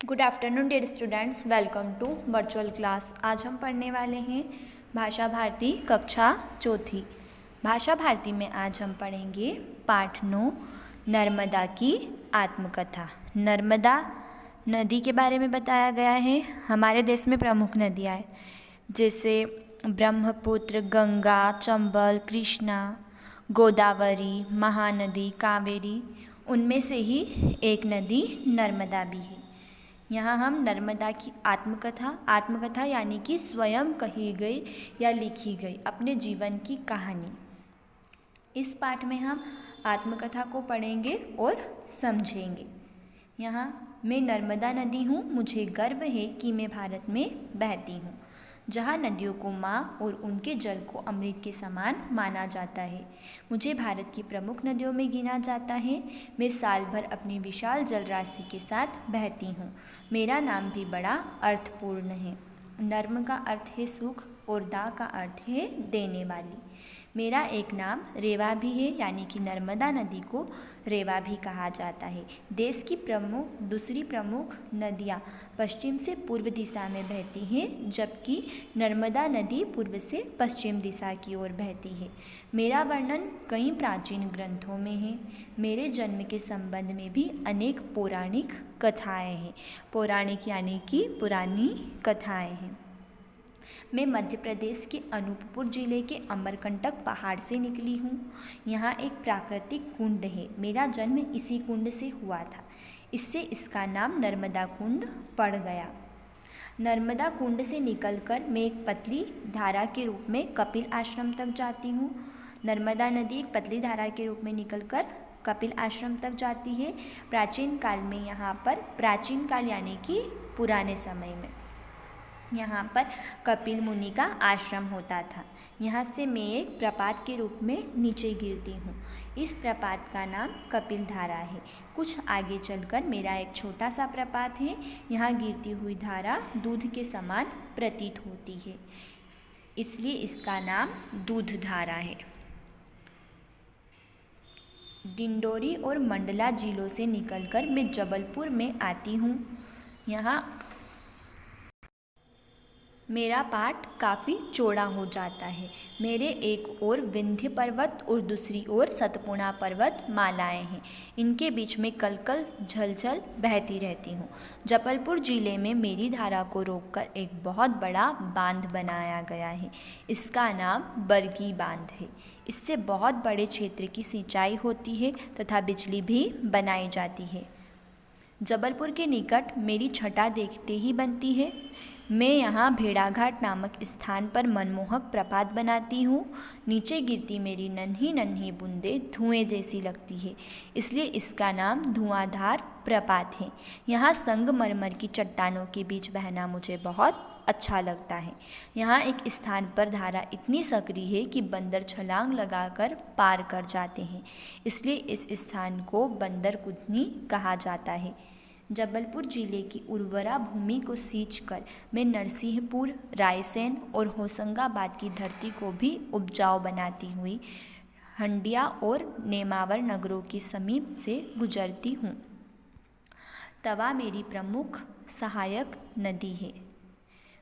Good afternoon dear students, welcome to virtual class. आज हम पढ़ने वाले हैं भाषा भारती कक्षा चौथी। भाषा भारती में आज हम पढ़ेंगे पाठ 9 नर्मदा की आत्मकथा। नर्मदा नदी के बारे में बताया गया है। हमारे देश में प्रमुख नदियाँ हैं जैसे ब्रह्मपुत्र, गंगा, चंबल, कृष्णा, गोदावरी, महानदी, कावेरी। उनमें से ही एक नदी नर्मदा भी है। यहाँ हम नर्मदा की आत्मकथा यानी कि स्वयं कही गई या लिखी गई अपने जीवन की कहानी। इस पाठ में हम आत्मकथा को पढ़ेंगे और समझेंगे। यहाँ मैं नर्मदा नदी हूँ, मुझे गर्व है कि मैं भारत में बहती हूँ, जहाँ नदियों को माँ और उनके जल को अमृत के समान माना जाता है। मुझे भारत की प्रमुख नदियों में गिना जाता है। मैं साल भर अपनी विशाल जल राशि के साथ बहती हूँ। मेरा नाम भी बड़ा अर्थपूर्ण है। नर्म का अर्थ है सुख और दा का अर्थ है देने वाली। मेरा एक नाम रेवा भी है, यानी कि नर्मदा नदी को रेवा भी कहा जाता है। देश की दूसरी प्रमुख नदियाँ पश्चिम से पूर्व दिशा में बहती हैं, जबकि नर्मदा नदी पूर्व से पश्चिम दिशा की ओर बहती है। मेरा वर्णन कई प्राचीन ग्रंथों में है। मेरे जन्म के संबंध में भी अनेक पौराणिक कथाएं हैं। पौराणिक यानी कि पुरानी कथाएं हैं। मैं मध्य प्रदेश के अनूपपुर जिले के अमरकंटक पहाड़ से निकली हूँ। यहाँ एक प्राकृतिक कुंड है। मेरा जन्म इसी कुंड से हुआ था, इससे इसका नाम नर्मदा कुंड पड़ गया। नर्मदा कुंड से निकलकर मैं एक पतली धारा के रूप में कपिल आश्रम तक जाती हूँ। नर्मदा नदी एक पतली धारा के रूप में निकलकर कपिल आश्रम तक जाती है। प्राचीन काल यानी कि पुराने समय में यहाँ पर कपिल मुनि का आश्रम होता था। यहाँ से मैं एक प्रपात के रूप में नीचे गिरती हूँ। इस प्रपात का नाम कपिल धारा है। कुछ आगे चलकर मेरा एक छोटा सा प्रपात है। यहाँ गिरती हुई धारा दूध के समान प्रतीत होती है, इसलिए इसका नाम दूध धारा है। डिंडोरी और मंडला जिलों से निकलकर मैं जबलपुर में आती हूँ। यहाँ मेरा पाठ काफ़ी चौड़ा हो जाता है। मेरे एक ओर विंध्य पर्वत और दूसरी ओर सतपुड़ा पर्वत मालाएं हैं। इनके बीच में कलकल झलझल बहती रहती हूँ। जबलपुर जिले में मेरी धारा को रोककर एक बहुत बड़ा बांध बनाया गया है। इसका नाम बरगी बांध है। इससे बहुत बड़े क्षेत्र की सिंचाई होती है तथा बिजली भी बनाई जाती है। जबलपुर के निकट मेरी छठा देखते ही बनती है। मैं यहाँ भेड़ाघाट नामक स्थान पर मनमोहक प्रपात बनाती हूँ। नीचे गिरती मेरी नन्ही नन्ही बूंदें धुएं जैसी लगती है, इसलिए इसका नाम धुआंधार प्रपात है। यहाँ संगमरमर की चट्टानों के बीच बहना मुझे बहुत अच्छा लगता है। यहाँ एक स्थान पर धारा इतनी सक्रिय है कि बंदर छलांग लगाकर पार कर जाते हैं, इसलिए इस स्थान को बंदर कुदनी कहा जाता है। जबलपुर जिले की उर्वरा भूमि को सींचकर मैं नरसिंहपुर, रायसेन और होशंगाबाद की धरती को भी उपजाऊ बनाती हुई हंडिया और नेमावर नगरों के समीप से गुजरती हूँ। तवा मेरी प्रमुख सहायक नदी है।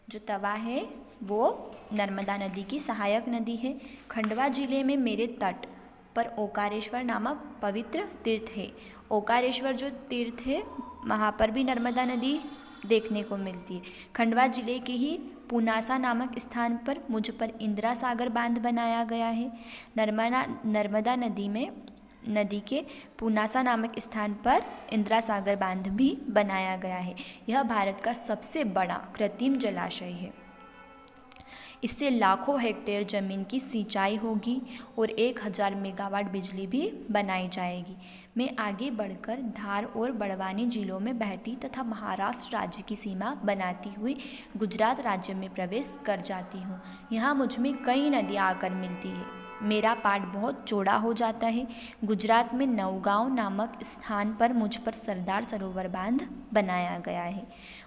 जो तवा है वो नर्मदा नदी की सहायक नदी है। खंडवा जिले में मेरे तट पर ओकारेश्वर नामक पवित्र तीर्थ है। ओकारेश्वर जो तीर्थ है वहाँ पर भी नर्मदा नदी देखने को मिलती है। खंडवा जिले के ही पुनासा नामक स्थान पर मुझ पर इंदिरा सागर बांध बनाया गया है। नर्मदा नदी के पुनासा नामक स्थान पर इंदिरा सागर बांध भी बनाया गया है। यह भारत का सबसे बड़ा कृत्रिम जलाशय है। इससे लाखों हेक्टेयर जमीन की सिंचाई होगी और 1000 मेगावाट बिजली भी बनाई जाएगी। मैं आगे बढ़कर धार और बड़वानी जिलों में बहती तथा महाराष्ट्र राज्य की सीमा बनाती हुई गुजरात राज्य में प्रवेश कर जाती हूँ। यहाँ मुझ में कई नदियाँ आकर मिलती है। मेरा पाठ बहुत चौड़ा हो जाता है। गुजरात में नौगांव नामक स्थान पर मुझ पर सरदार सरोवर बांध बनाया गया है।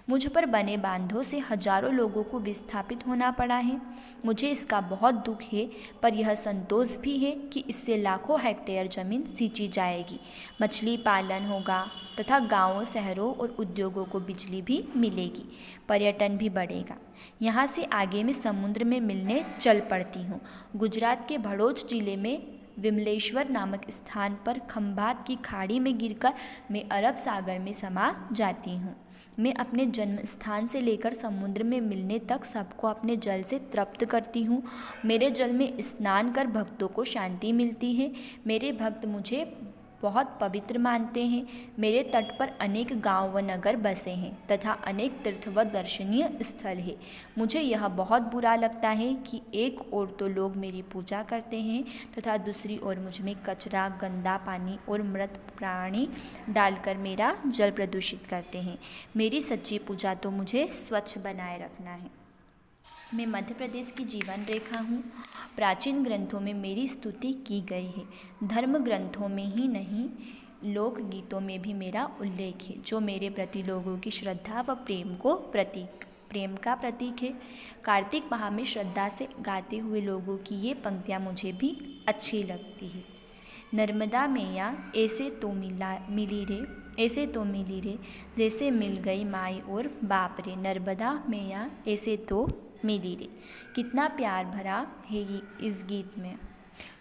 मुझ पर बने बांधों से हजारों लोगों को विस्थापित होना पड़ा है। मुझे इसका बहुत दुख है, पर यह संतोष भी है कि इससे लाखों हेक्टेयर जमीन सींची जाएगी। मछली पालन होगा, तथा गांवों, शहरों और उद्योगों को बिजली भी मिलेगी, पर्यटन भी बढ़ेगा। यहाँ से आगे मैं समुद्र में मिलने चल पड़ती हूँ। गुजरात के भड़ोच जिले में विमलेश्वर नामक स्थान पर खंभात की खाड़ी में गिरकर मैं अरब सागर में समा जाती हूँ। मैं अपने जन्म स्थान से लेकर समुद्र में मिलने तक सबको अपने जल से तृप्त करती हूँ। मेरे जल में स्नान कर भक्तों को शांति मिलती है। मेरे भक्त मुझे बहुत पवित्र मानते हैं। मेरे तट पर अनेक गांव व नगर बसे हैं तथा अनेक तीर्थ व दर्शनीय स्थल है। मुझे यह बहुत बुरा लगता है कि एक ओर तो लोग मेरी पूजा करते हैं तथा दूसरी ओर मुझ में कचरा, गंदा पानी और मृत प्राणी डालकर मेरा जल प्रदूषित करते हैं। मेरी सच्ची पूजा तो मुझे स्वच्छ बनाए रखना है। मैं मध्य प्रदेश की जीवन रेखा हूँ। प्राचीन ग्रंथों में मेरी स्तुति की गई है। धर्म ग्रंथों में ही नहीं, लोक गीतों में भी मेरा उल्लेख है, जो मेरे प्रति लोगों की श्रद्धा व प्रेम का प्रतीक है। कार्तिक माह में श्रद्धा से गाते हुए लोगों की ये पंक्तियाँ मुझे भी अच्छी लगती है। नर्मदा मैया ऐसे तो मिली रे, जैसे मिल गई माई और बाप रे। नर्मदा मैया ऐसे तो मिली रे। कितना प्यार भरा है ये इस गीत में।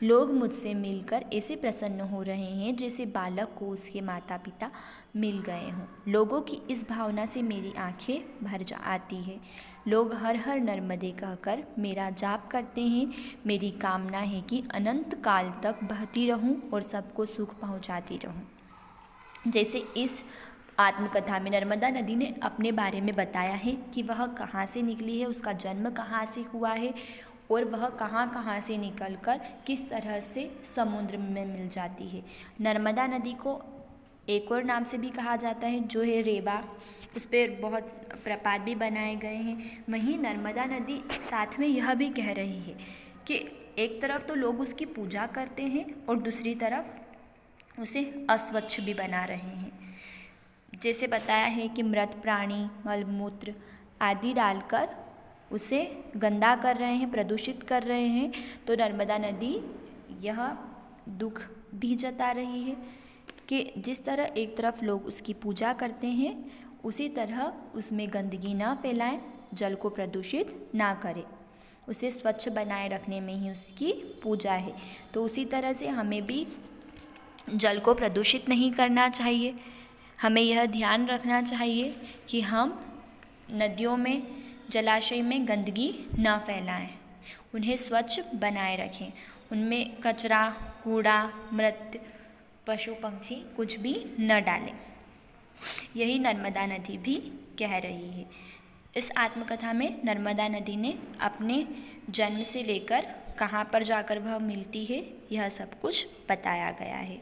लोग मुझसे मिलकर ऐसे प्रसन्न हो रहे हैं जैसे बालक को उसके माता पिता मिल गए हों। लोगों की इस भावना से मेरी आंखें भर आती है। लोग हर हर नर्मदे कहकर मेरा जाप करते हैं। मेरी कामना है कि अनंत काल तक बहती रहूं और सबको सुख पहुंचाती रहूं। जैसे इस आत्मकथा में नर्मदा नदी ने अपने बारे में बताया है कि वह कहाँ से निकली है, उसका जन्म कहाँ से हुआ है और वह कहाँ कहाँ से निकलकर किस तरह से समुद्र में मिल जाती है। नर्मदा नदी को एक और नाम से भी कहा जाता है, जो है रेवा। उस पर बहुत प्रपात भी बनाए गए हैं। वहीं नर्मदा नदी साथ में यह भी कह रही है कि एक तरफ तो लोग उसकी पूजा करते हैं और दूसरी तरफ उसे अस्वच्छ भी बना रहे हैं। जैसे बताया है कि मृत प्राणी, मलमूत्र आदि डालकर उसे गंदा कर रहे हैं, प्रदूषित कर रहे हैं। तो नर्मदा नदी यह दुख भी जता रही है कि जिस तरह एक तरफ लोग उसकी पूजा करते हैं, उसी तरह उसमें गंदगी ना फैलाएं, जल को प्रदूषित ना करें, उसे स्वच्छ बनाए रखने में ही उसकी पूजा है। तो उसी तरह से हमें भी जल को प्रदूषित नहीं करना चाहिए। हमें यह ध्यान रखना चाहिए कि हम नदियों में, जलाशय में गंदगी न फैलाएं, उन्हें स्वच्छ बनाए रखें, उनमें कचरा, कूड़ा, मृत पशु पक्षी कुछ भी न डालें। यही नर्मदा नदी भी कह रही है। इस आत्मकथा में नर्मदा नदी ने अपने जन्म से लेकर कहाँ पर जाकर वह मिलती है, यह सब कुछ बताया गया है।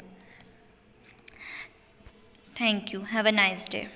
Thank you. Have a nice day.